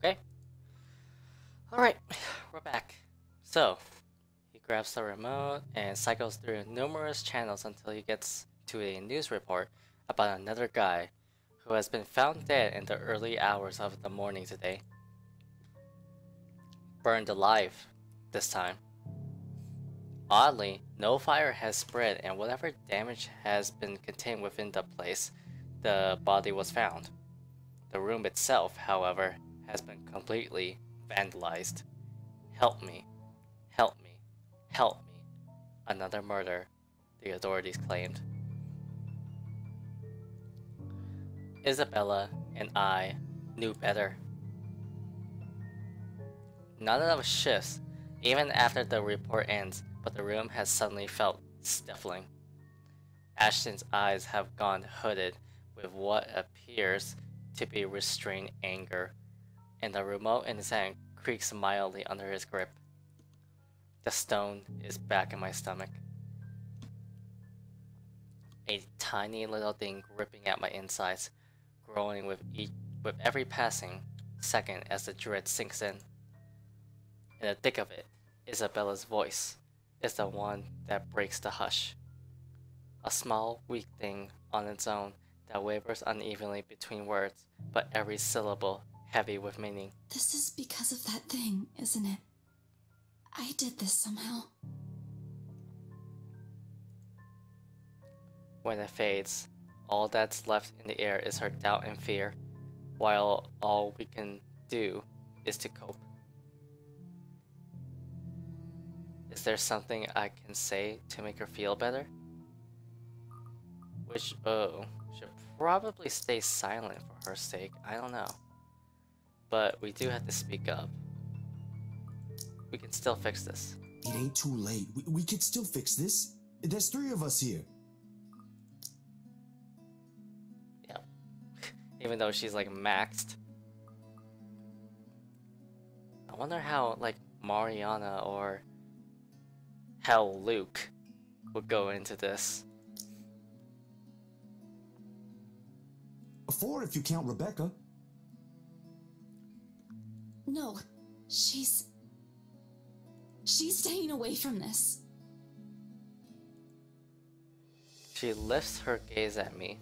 Okay. Alright, we're back. So, he grabs the remote and cycles through numerous channels until he gets to a news report about another guy who has been found dead in the early hours of the morning today. Burned alive, this time. Oddly, no fire has spread, and whatever damage has been contained within the place the body was found. The room itself, however, has been completely vandalized. Help me. Help me. Help me. Another murder, the authorities claimed. Isabella and I knew better. None of us shifts, even after the report ends, but the room has suddenly felt stifling. Ashton's eyes have gone hooded with what appears to be restrained anger, and the remote in his hand creaks mildly under his grip. The stone is back in my stomach. A tiny little thing gripping at my insides, growing with every passing second as the dread sinks in. In the thick of it, Isabella's voice is the one that breaks the hush. A small, weak thing on its own that wavers unevenly between words, but every syllable heavy with meaning. This is because of that thing, isn't it? I did this somehow. When it fades, all that's left in the air is her doubt and fear, while all we can do is to cope. Is there something I can say to make her feel better? Should probably stay silent for her sake, I don't know. But we do have to speak up. We can still fix this. It ain't too late. We could still fix this. There's 3 of us here. Yeah. Even though she's like maxed. I wonder how like Mariana or hell Luke would go into this. 4 if you count Rebecca. No, she's staying away from this. She lifts her gaze at me,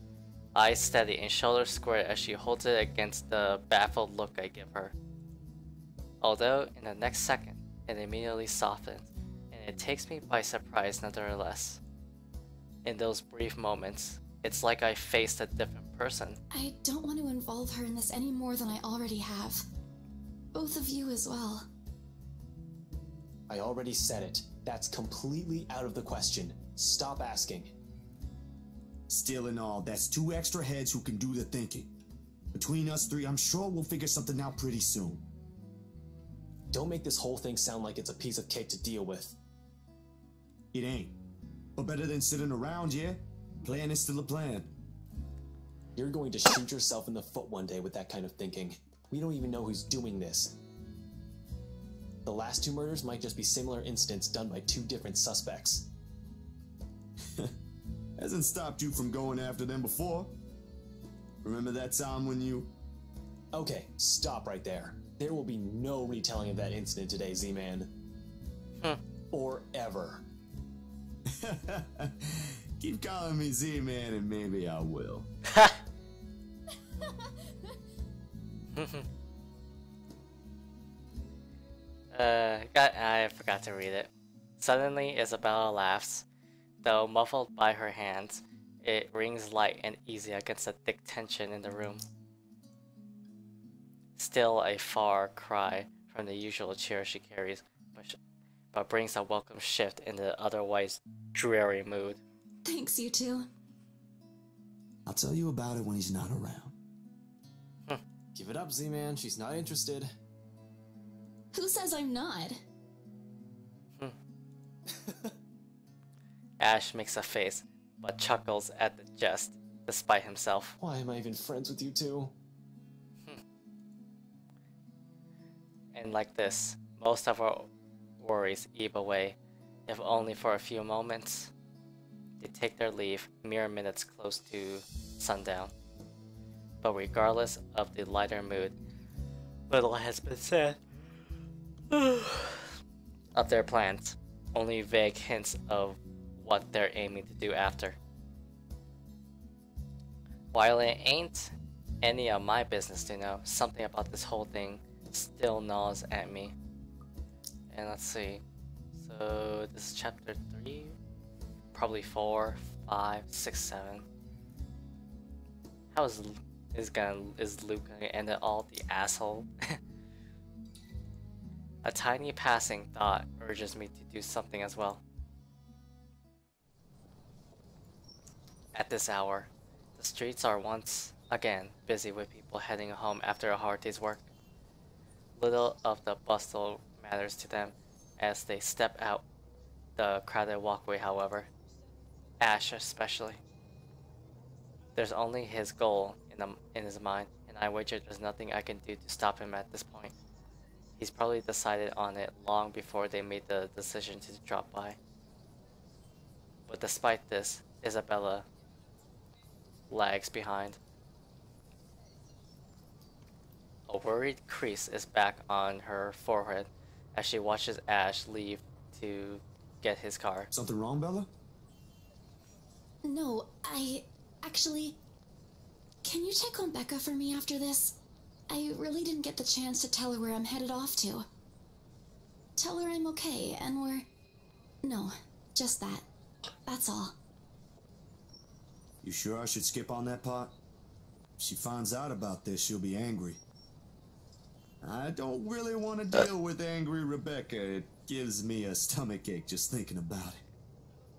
eyes steady and shoulders squared as she holds it against the baffled look I give her. Although, in the next second, it immediately softens, and it takes me by surprise nonetheless. In those brief moments, it's like I faced a different person. I don't want to involve her in this any more than I already have. Both of you as well. I already said it. That's completely out of the question. Stop asking. Still and all, that's 2 extra heads who can do the thinking. Between us 3, I'm sure we'll figure something out pretty soon. Don't make this whole thing sound like it's a piece of cake to deal with. It ain't. But better than sitting around, yeah? Plan is still a plan. You're going to shoot yourself in the foot one day with that kind of thinking. We don't even know who's doing this. The last 2 murders might just be similar incidents done by 2 different suspects. Hasn't stopped you from going after them before. Remember that time when you... Okay, stop right there. There will be no retelling of that incident today, Z-Man. Or ever. Keep calling me Z-Man and maybe I will. I forgot to read it. Suddenly, Isabella laughs. Though muffled by her hands, it rings light and easy against the thick tension in the room. Still a far cry from the usual cheer she carries, but brings a welcome shift in the otherwise dreary mood. Thanks, you two. I'll tell you about it when he's not around. Give it up, Z-Man. She's not interested. Who says I'm not? Ash makes a face, but chuckles at the jest, despite himself. Why am I even friends with you two? And like this, most of our worries ebb away, if only for a few moments. They take their leave mere minutes close to sundown. But regardless of the lighter mood, Little has been said of their plans, only vague hints of what they're aiming to do after. While it ain't any of my business to know, something about this whole thing still gnaws at me. And let's see. So this is chapter 3, probably 4, 5, 6, 7. How is Luke gonna end it all the asshole? A tiny passing thought urges me to do something as well. At this hour, the streets are once again busy with people heading home after a hard day's work. Little of the bustle matters to them as they step out the crowded walkway, however. Ash especially. There's only his goal in his mind, and I wager there's nothing I can do to stop him at this point. He's probably decided on it long before they made the decision to drop by. But despite this, Isabella lags behind. A worried crease is back on her forehead as she watches Ash leave to get his car. Something wrong, Bella? No, actually, can you check on Becca for me after this? I really didn't get the chance to tell her where I'm headed off to. Tell her I'm okay and no, just that. That's all. You sure I should skip on that part? If she finds out about this, she'll be angry. I don't really want to deal with angry Rebecca. It gives me a stomachache just thinking about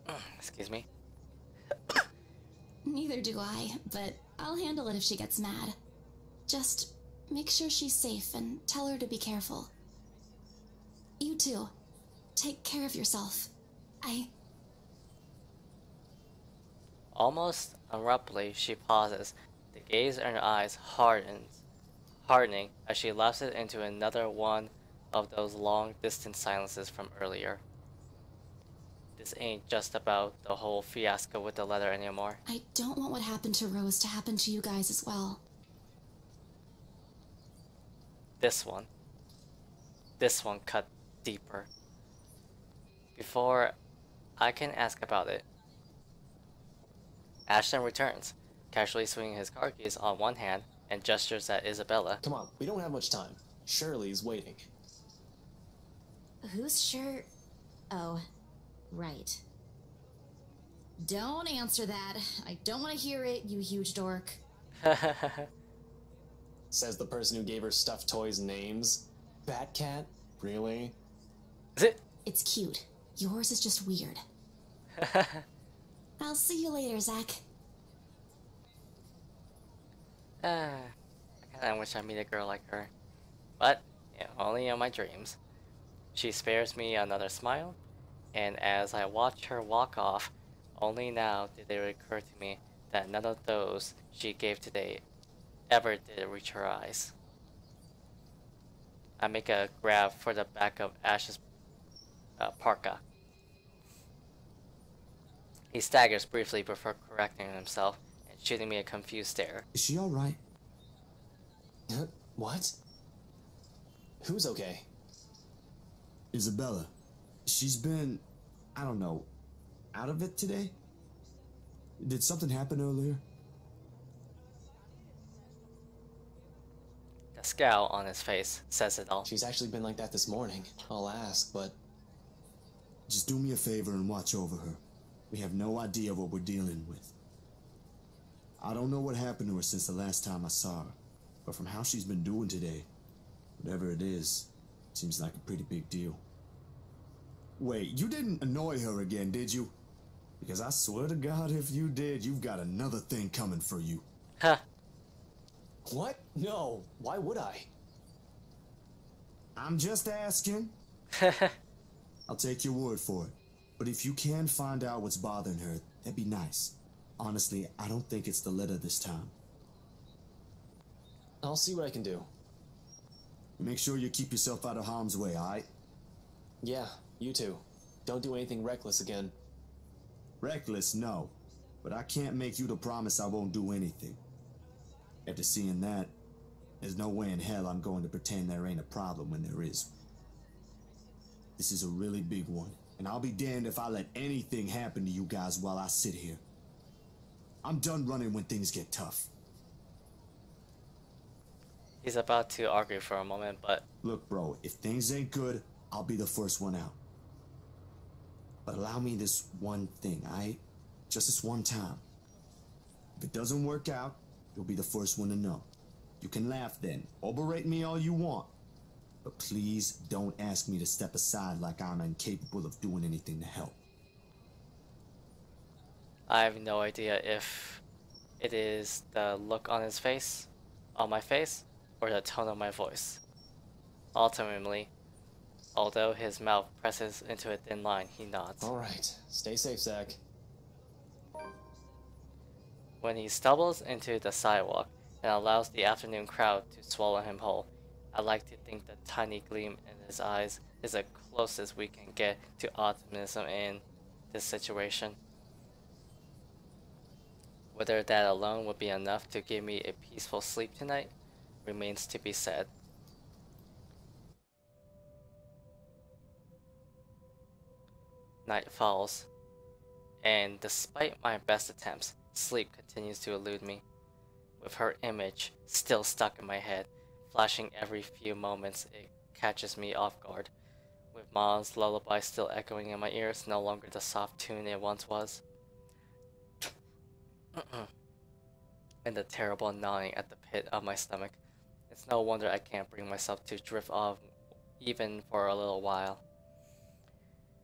it. Excuse me. Neither do I, but I'll handle it if she gets mad. Just make sure she's safe and tell her to be careful. You too. Take care of yourself. Almost abruptly, she pauses, the gaze in her eyes hardening as she lapses into another one of those long-distance silences from earlier. This ain't just about the whole fiasco with the letter anymore. I don't want what happened to Rose to happen to you guys as well. This one cut deeper. Before I can ask about it, Ashton returns, casually swinging his car keys on one hand and gestures at Isabella. Come on, we don't have much time. Shirley's waiting. Who's sure? Oh, right. Don't answer that. I don't want to hear it, you huge dork. Says the person who gave her stuffed toys names. Batcat? Really? Is it? It's cute. Yours is just weird. I'll see you later, Zach. I kinda wish I meet a girl like her. But, yeah, only in my dreams. She spares me another smile, and as I watch her walk off, only now did it occur to me that none of those she gave today ever did reach her eyes. I make a grab for the back of Ash's parka. He staggers briefly before correcting himself and shooting me a confused stare. Is she alright? What? Who's okay? Isabella. She's been, I don't know, out of it today? Did something happen earlier? The scowl on his face says it all. She's actually been like that this morning. I'll ask, but... Just do me a favor and watch over her. We have no idea what we're dealing with. I don't know what happened to her since the last time I saw her, but from how she's been doing today, whatever it is, seems like a pretty big deal. Wait, you didn't annoy her again, did you? Because I swear to God, if you did, you've got another thing coming for you. Huh. What? No. Why would I? I'm just asking. I'll take your word for it. But if you can find out what's bothering her, that'd be nice. Honestly, I don't think it's the letter this time. I'll see what I can do. Make sure you keep yourself out of harm's way, alright? Yeah, you too. Don't do anything reckless again. Reckless, no. But I can't make you the promise I won't do anything. After seeing that, There's no way in hell I'm going to pretend there ain't a problem when there is. This is a really big one, and I'll be damned if I let anything happen to you guys while I sit here. I'm done running when things get tough. He's about to argue for a moment, but Look, bro, if things ain't good, I'll be the first one out. But allow me this one thing, aight? Just this one time. If it doesn't work out, you'll be the first one to know. You can laugh then, or berate me all you want. But please don't ask me to step aside like I'm incapable of doing anything to help. I have no idea if it is the look on his face, on my face, or the tone of my voice. Ultimately, although his mouth presses into a thin line, he nods. Alright, stay safe, Zach. When he stumbles into the sidewalk and allows the afternoon crowd to swallow him whole, I like to think the tiny gleam in his eyes is the closest we can get to optimism in this situation. Whether that alone would be enough to give me a peaceful sleep tonight remains to be said. Night falls, and despite my best attempts, sleep continues to elude me. With her image still stuck in my head, flashing every few moments, it catches me off guard. With Ma's lullaby still echoing in my ears, no longer the soft tune it once was. And the terrible gnawing at the pit of my stomach. It's no wonder I can't bring myself to drift off even for a little while.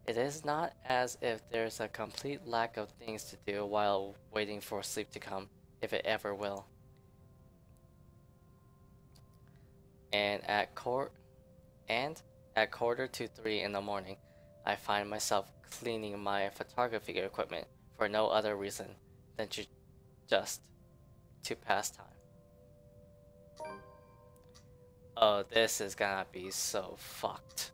It is not as if there's a complete lack of things to do while waiting for sleep to come, if it ever will. And at quarter to 3 in the morning, I find myself cleaning my photography equipment for no other reason than just to pass time. Oh, this is gonna be so fucked.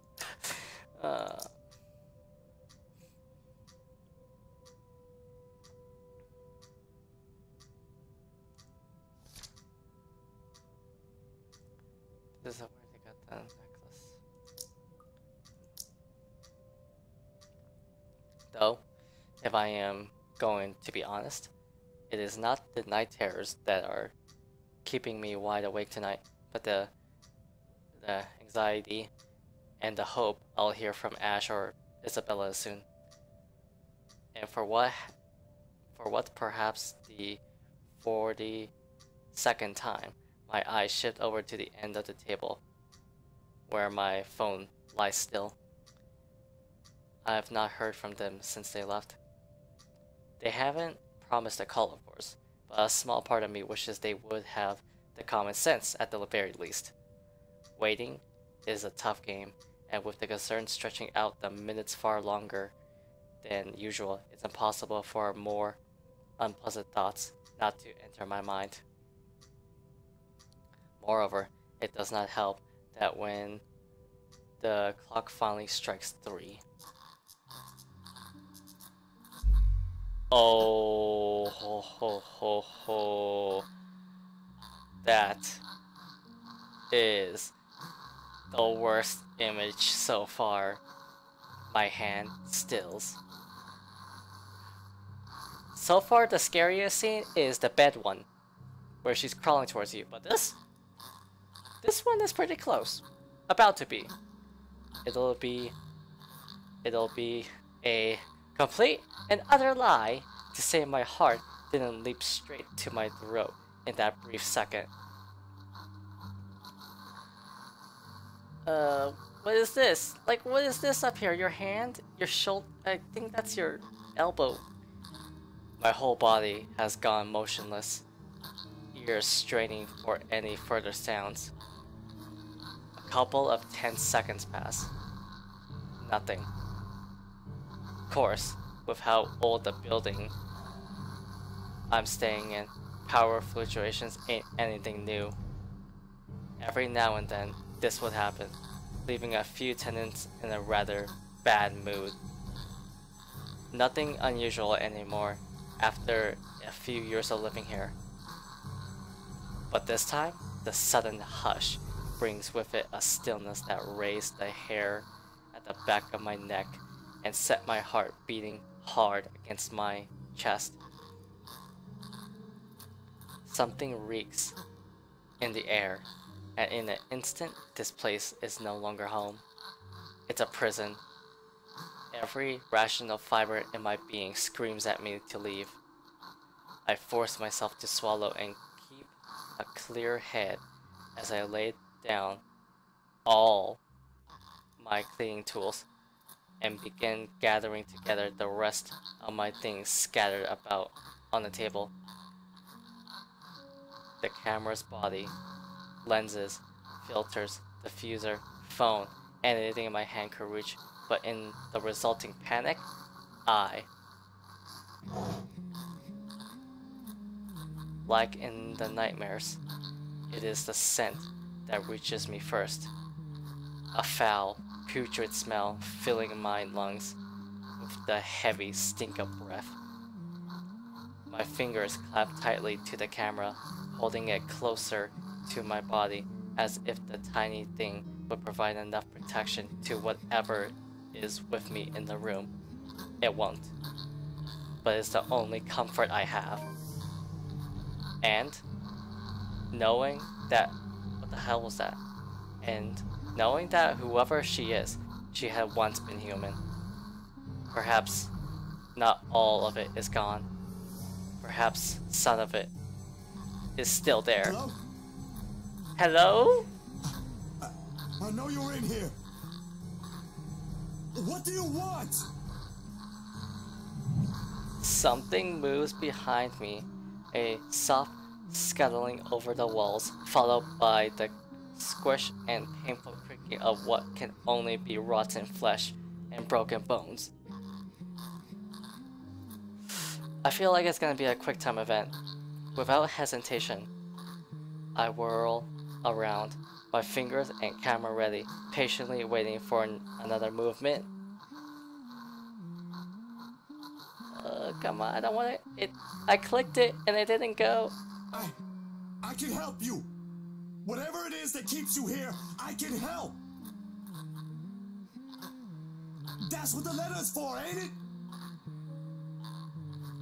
This is where they got the necklace. Though, if I am going to be honest, it is not the night terrors that are keeping me wide awake tonight, but the anxiety and the hope I'll hear from Ash or Isabella soon. And for what perhaps the 42nd time, my eyes shift over to the end of the table, where my phone lies still. I have not heard from them since they left. They haven't promised a call, of course, but a small part of me wishes they would have the common sense at the very least. Waiting is a tough game, and with the concern stretching out the minutes far longer than usual, it's impossible for more unpleasant thoughts not to enter my mind. Moreover, it does not help that when the clock finally strikes 3. Oh, ho, ho, ho, ho. That is the worst image so far. My hand stills. So far, the scariest scene is the bed one, where she's crawling towards you, but this one is pretty close. About to be. It'll be a complete and utter lie to say my heart didn't leap straight to my throat in that brief second. What is this? Like, what is this up here? Your hand? Your shoulder? I think that's your elbow. My whole body has gone motionless, ears straining for any further sounds. A couple of tense seconds pass. Nothing. Of course, with how old the building I'm staying in, power fluctuations ain't anything new. Every now and then, this would happen, leaving a few tenants in a rather bad mood. Nothing unusual anymore after a few years of living here. But this time, The sudden hush brings with it a stillness that raised the hair at the back of my neck and set my heart beating hard against my chest. Something reeks in the air, and in an instant, this place is no longer home. It's a prison. Every rational fiber in my being screams at me to leave. I force myself to swallow and keep a clear head as I lay down all my cleaning tools and begin gathering together the rest of my things scattered about on the table. The camera's body, lenses, filters, diffuser, phone, and anything in my hand could reach, but in the resulting panic, like in the nightmares, it is the scent that reaches me first. A foul, putrid smell filling my lungs with the heavy stink of breath. My fingers clap tightly to the camera, holding it closer to my body as if the tiny thing would provide enough protection to whatever is with me in the room. It won't, but it's the only comfort I have. And knowing that, what the hell was that? And knowing that whoever she is, she had once been human. Perhaps not all of it is gone. Perhaps some of it is still there. Hello? Hello? I know you're in here. What do you want? Something moves behind me, a soft scuttling over the walls, followed by the squish and painful creaking of what can only be rotten flesh and broken bones. I feel like it's gonna be a quick time event. Without hesitation, I whirl around, my fingers and camera ready, patiently waiting for another movement. Come on, I don't want it. I clicked it and it didn't go. I can help you. Whatever it is that keeps you here, I can help. That's what the letter's for, ain't it?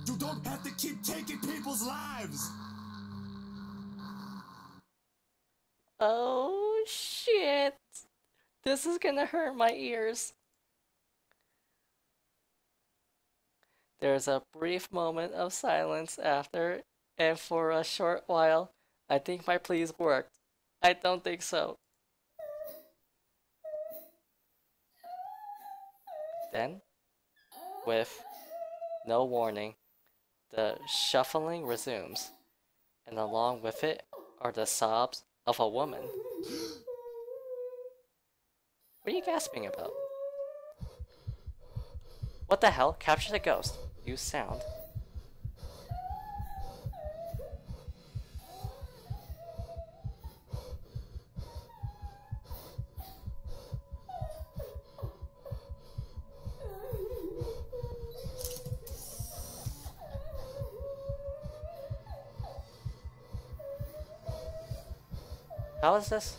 You don't have to keep taking people's lives. Oh shit. This is gonna hurt my ears. There's a brief moment of silence after, and for a short while, I think my pleas worked. I don't think so. Then, with no warning, the shuffling resumes, and along with it are the sobs of a woman. What are you gasping about? What the hell? Capture the ghost. Use sound. How is this?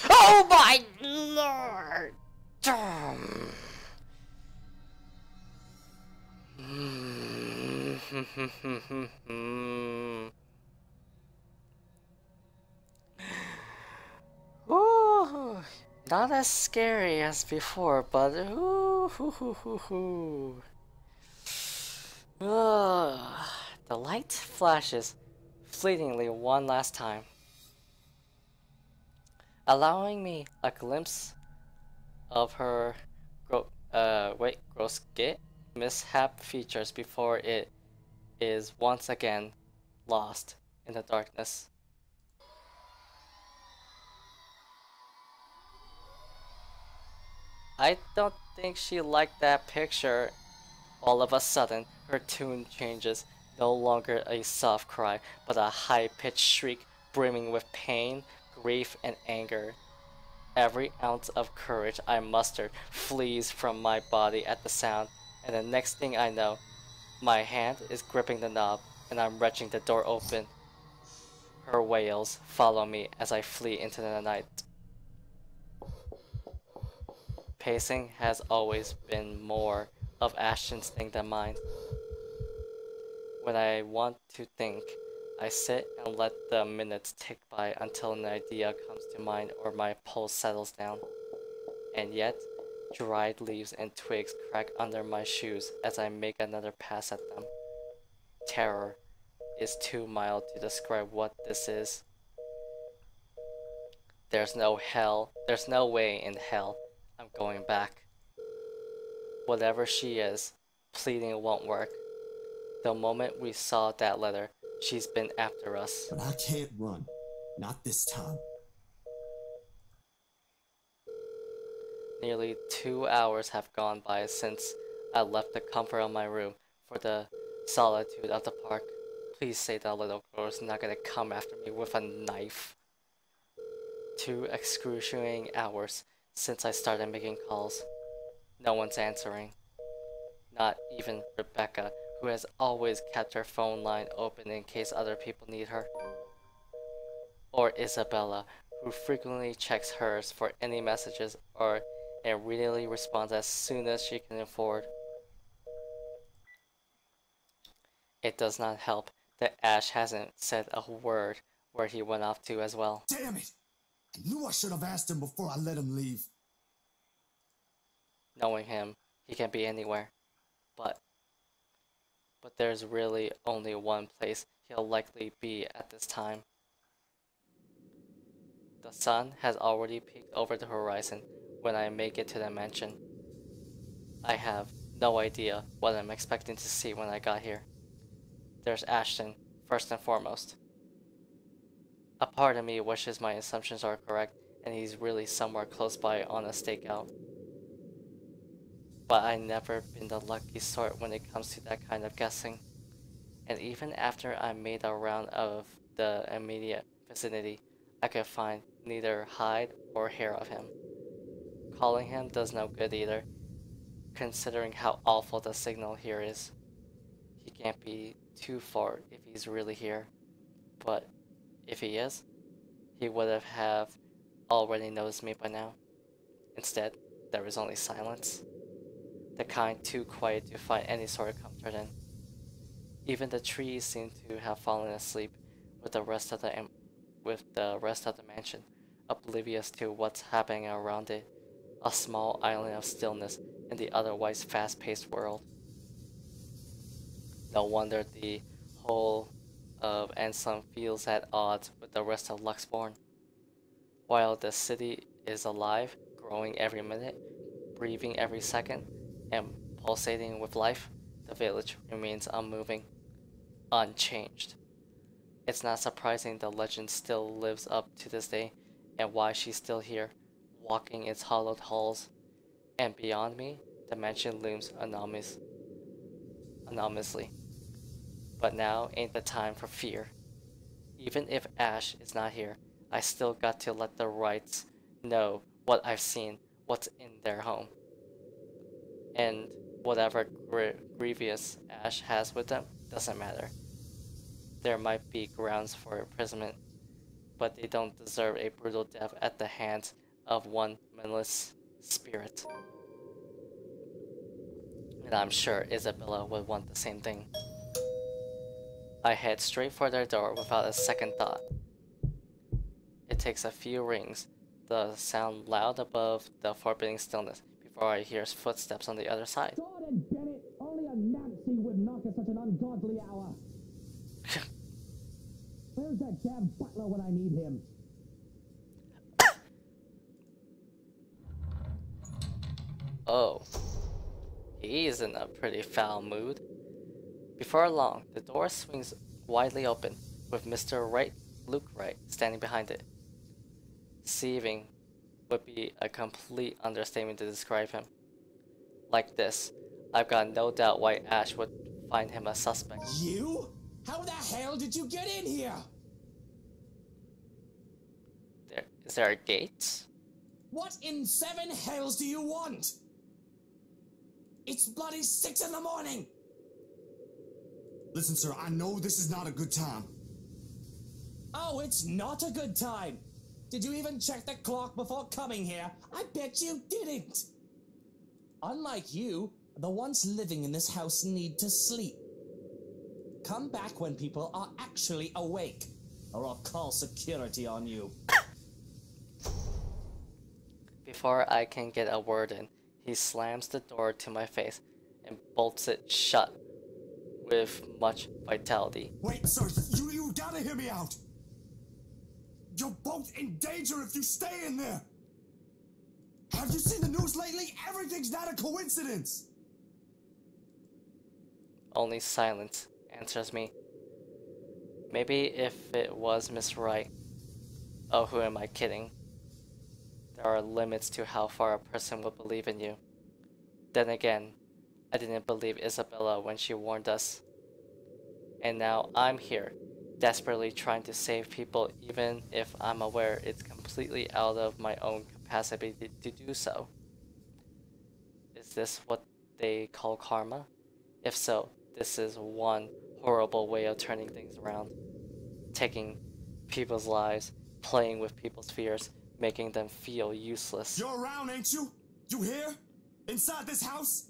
Oh my lord! Ooh, not as scary as before, but ooh, the light flashes fleetingly one last time, allowing me a glimpse of her gross mishap features before it is once again lost in the darkness. I don't think she liked that picture. All of a sudden, her tune changes, no longer a soft cry, but a high-pitched shriek brimming with pain, grief, and anger. Every ounce of courage I mustered flees from my body at the sound, and the next thing I know, my hand is gripping the knob, and I'm wrenching the door open. Her wails follow me as I flee into the night. Pacing has always been more of Ashton's thing than mine. When I want to think, I sit and let the minutes tick by until an idea comes to mind or my pulse settles down. And yet, dried leaves and twigs crack under my shoes as I make another pass at them. Terror is too mild to describe what this is. There's no way in hell I'm going back. Whatever she is, pleading won't work. The moment we saw that letter, she's been after us. But I can't run. Not this time. Nearly 2 hours have gone by since I left the comfort of my room for the solitude of the park. Please say that little girl is not gonna come after me with a knife. 2 excruciating hours since I started making calls. No one's answering. Not even Rebecca, who has always kept her phone line open in case other people need her. Or Isabella, who frequently checks hers for any messages and readily responds as soon as she can afford. It does not help that Ash hasn't said a word where he went off to as well. Damn it! I knew I should have asked him before I let him leave. Knowing him, he can be anywhere. But there's really only one place he'll likely be at this time. The sun has already peeked over the horizon when I make it to the mansion. I have no idea what I'm expecting to see when I got here. There's Ashton, first and foremost. A part of me wishes my assumptions are correct and he's really somewhere close by on a stakeout. But I've never been the lucky sort when it comes to that kind of guessing. And even after I made a round of the immediate vicinity, I could find neither hide or hair of him. Calling him does no good either, considering how awful the signal here is. He can't be too far if he's really here, but if he is, he would have already noticed me by now. Instead, there is only silence. The kind too quiet to find any sort of comfort in. Even the trees seem to have fallen asleep with the rest of the mansion, oblivious to what's happening around it, a small island of stillness in the otherwise fast-paced world. No wonder the whole of Anselm feels at odds with the rest of Luxborn. While the city is alive, growing every minute, breathing every second, and pulsating with life, the village remains unmoving, unchanged. It's not surprising the legend still lives up to this day, and why she's still here, walking its hollowed halls. And beyond me, the mansion looms anonymously. But now ain't the time for fear. Even if Ash is not here, I still got to let the Wrights know what I've seen, what's in their home. And whatever grievous Ash has with them doesn't matter. There might be grounds for imprisonment, but they don't deserve a brutal death at the hands of one mindless spirit. And I'm sure Isabella would want the same thing. I head straight for their door without a second thought. It takes a few rings, the sound loud above the forbidding stillness, before I hear footsteps on the other side. God and Bennett, only a Nancy would knock at such an ungodly hour. Where's that damn butler when I need him? Oh, he's in a pretty foul mood. Before long, the door swings widely open, with Mr. Luke Wright, standing behind it. Seething would be a complete understatement to describe him. Like this, I've got no doubt why Ash would find him a suspect. You? How the hell did you get in here? Is there a gate? What in 7 hells do you want? It's bloody 6 in the morning! Listen, sir, I know this is not a good time. Oh, it's not a good time. Did you even check the clock before coming here? I bet you didn't. Unlike you, the ones living in this house need to sleep. Come back when people are actually awake, or I'll call security on you. Before I can get a word in, he slams the door to my face and bolts it shut with much vitality. Wait, sir, you gotta hear me out. You're both in danger if you stay in there. Have you seen the news lately? Everything's not a coincidence. Only silence answers me. Maybe if it was Miss Wright. Oh, who am I kidding? There are limits to how far a person will believe in you. Then again, I didn't believe Isabella when she warned us. And now I'm here, desperately trying to save people even if I'm aware it's completely out of my own capacity to do so. Is this what they call karma? If so, this is one horrible way of turning things around. Taking people's lives, playing with people's fears, making them feel useless. You're around, ain't you? You here? Inside this house?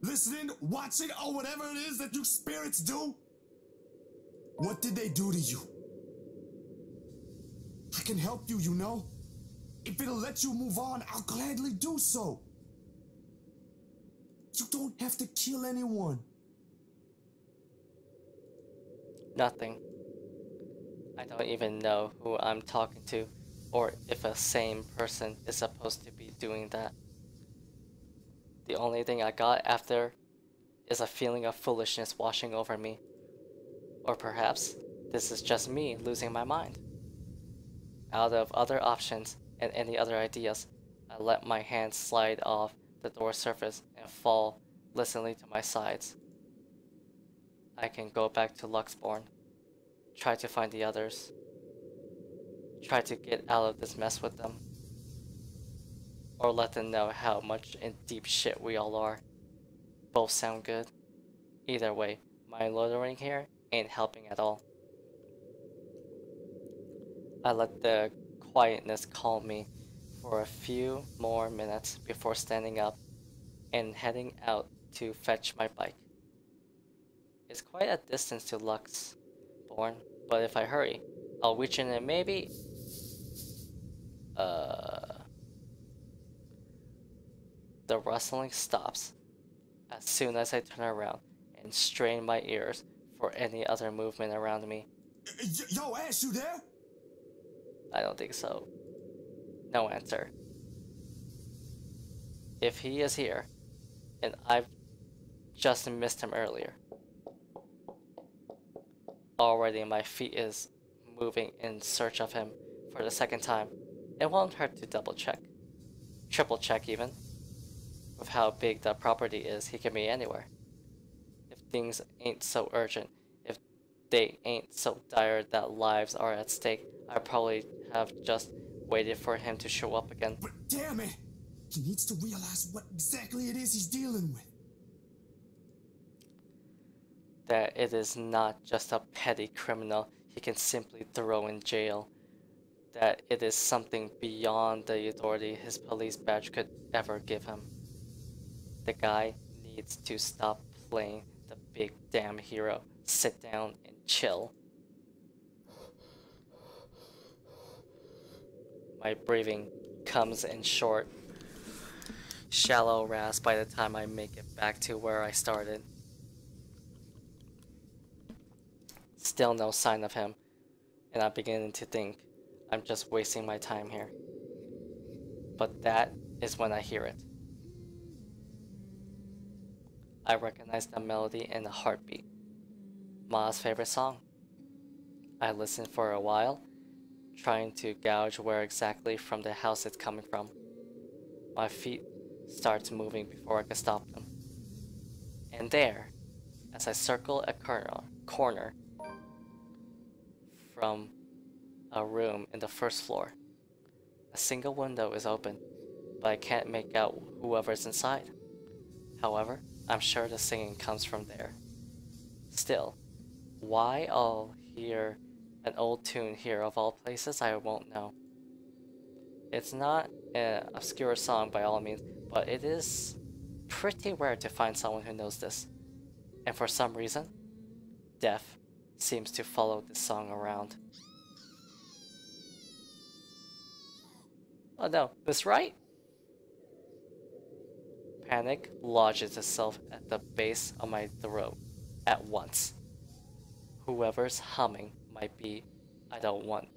Listening, watching, or whatever it is that you spirits do? What did they do to you? I can help you, you know? If it'll let you move on, I'll gladly do so. You don't have to kill anyone. Nothing. I don't even know who I'm talking to, or if a sane person is supposed to be doing that. The only thing I got after is a feeling of foolishness washing over me. Or perhaps this is just me losing my mind. Out of other options and any other ideas, I let my hand slide off the door surface and fall listeningly to my sides. I can go back to Luxborn, try to find the others, try to get out of this mess with them, or let them know how much in deep shit we all are. Both sound good. Either way, my loitering here ain't helping at all. I let the quietness calm me for a few more minutes before standing up and heading out to fetch my bike. It's quite a distance to Luxborn, but if I hurry, I'll reach in and maybe... The rustling stops as soon as I turn around and strain my ears for any other movement around me. Yo, Ash, you there? I don't think so. No answer. If he is here, and I've just missed him earlier. Already my feet is moving in search of him for the second time. It won't hurt to double check. Triple check even. With how big the property is, he can be anywhere. If things ain't so urgent, if they ain't so dire that lives are at stake, I probably have just waited for him to show up again. But damn it! He needs to realize what exactly it is he's dealing with. That it is not just a petty criminal he can simply throw in jail. That it is something beyond the authority his police badge could ever give him. The guy needs to stop playing the big damn hero, sit down and chill. My breathing comes in short, shallow rasp by the time I make it back to where I started. Still no sign of him, and I'm beginning to think I'm just wasting my time here. But that is when I hear it. I recognize the melody and the heartbeat. Ma's favorite song. I listen for a while, trying to gauge where exactly from the house it's coming from. My feet start moving before I can stop them. And there, as I circle a corner from a room in the first floor, a single window is open, but I can't make out whoever's inside. However, I'm sure the singing comes from there. Still, why all hear An old tune here of all places I won't know. It's not an obscure song by all means, but it is pretty rare to find someone who knows this. And for some reason, Death seems to follow this song around. Oh no, Miss Wright? Panic lodges itself at the base of my throat at once. Whoever's humming might be, I don't want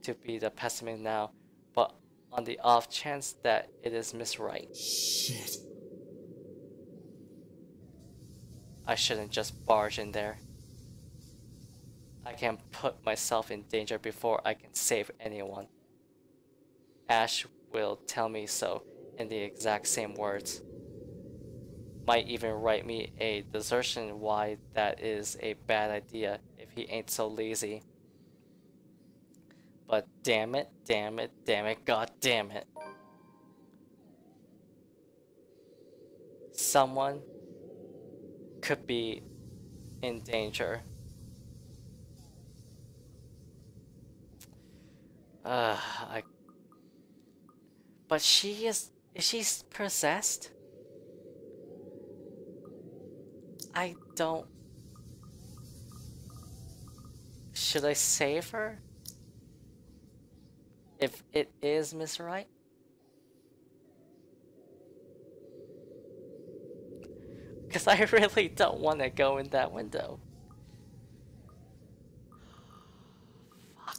to be the pessimist now, but on the off chance that it is Miss Wright. Shit. I shouldn't just barge in there. I can put myself in danger before I can save anyone. Ash will tell me so in the exact same words. Might even write me a desertion why that is a bad idea if he ain't so lazy. But damn it, god damn it. Someone could be in danger. I... But is she possessed? I don't... Should I save her? If it is Miss Wright? Because I really don't want to go in that window. Fuck.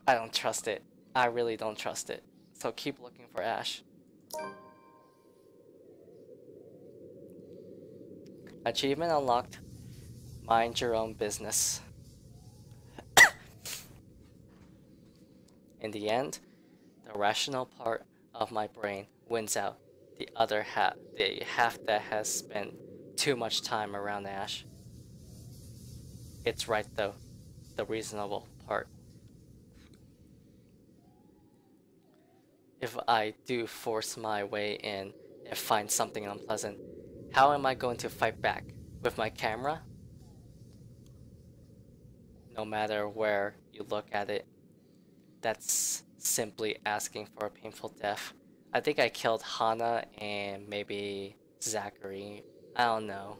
I don't trust it. I really don't trust it. So keep looking for Ash. Achievement unlocked. Mind your own business. In the end, the rational part of my brain wins out. The other half, the half that has spent too much time around Ash. It's right though, the reasonable part. If I do force my way in and find something unpleasant, how am I going to fight back? With my camera? No matter where you look at it, that's simply asking for a painful death. I think I killed Hana and maybe Zachary. I don't know.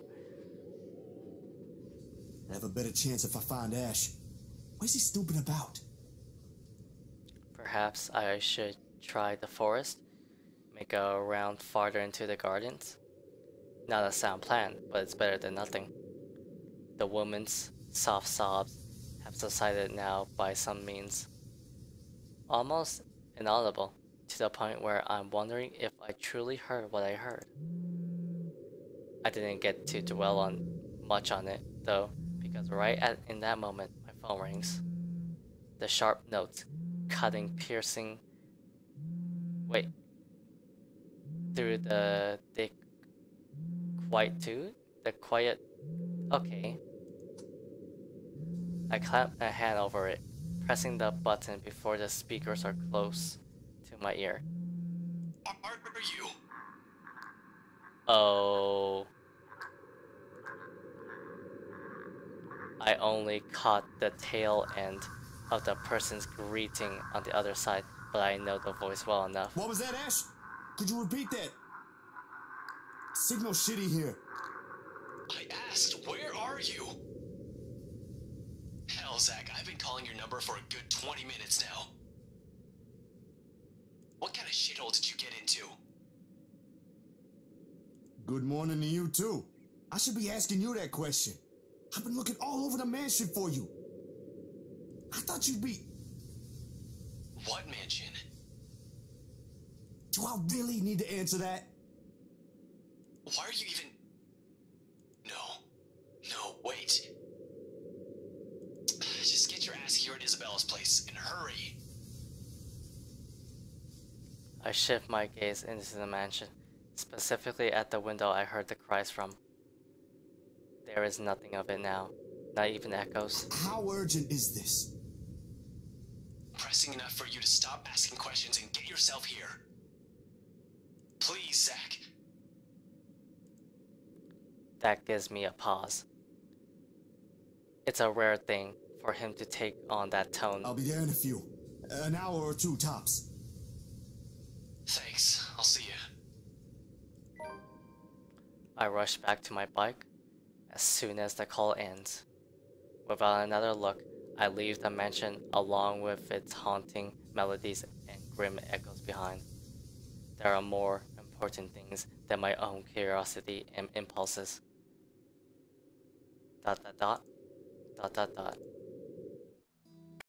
I have a better chance if I find Ash. Why is he snooping about? Perhaps I should try the forest, make a round farther into the gardens. Not a sound plan, but it's better than nothing. The woman's soft sobs have subsided now by some means. Almost inaudible, to the point where I'm wondering if I truly heard what I heard. I didn't get to dwell on much on it, though, because in that moment, my phone rings. The sharp notes, cutting, piercing... Wait. Through the quietude? The quiet... Okay. I clap my hand over it, pressing the button before the speakers are close to my ear. Are you? Oh. I only caught the tail end of the person's greeting on the other side, but I know the voice well enough. What was that, Ash? Could you repeat that? Signal shitty here. I asked, where are you? Hell, Zach, I've been calling your number for a good 20 minutes now. What kind of shithole did you get into? Good morning to you, too. I should be asking you that question. I've been looking all over the mansion for you. I thought you'd be... What mansion? Do I really need to answer that? Why are you even... No, wait. Just get your ass here at Isabella's place, and hurry. I shift my gaze into the mansion, specifically at the window I heard the cries from. There is nothing of it now, not even echoes. How urgent is this? Pressing enough for you to stop asking questions and get yourself here. Please, Zach. That gives me a pause. It's a rare thing for him to take on that tone. I'll be there in a few. An hour or two tops. Thanks. I'll see you. I rush back to my bike as soon as the call ends. Without another look, I leave the mansion along with its haunting melodies and grim echoes behind. There are more important things than my own curiosity and impulses. ...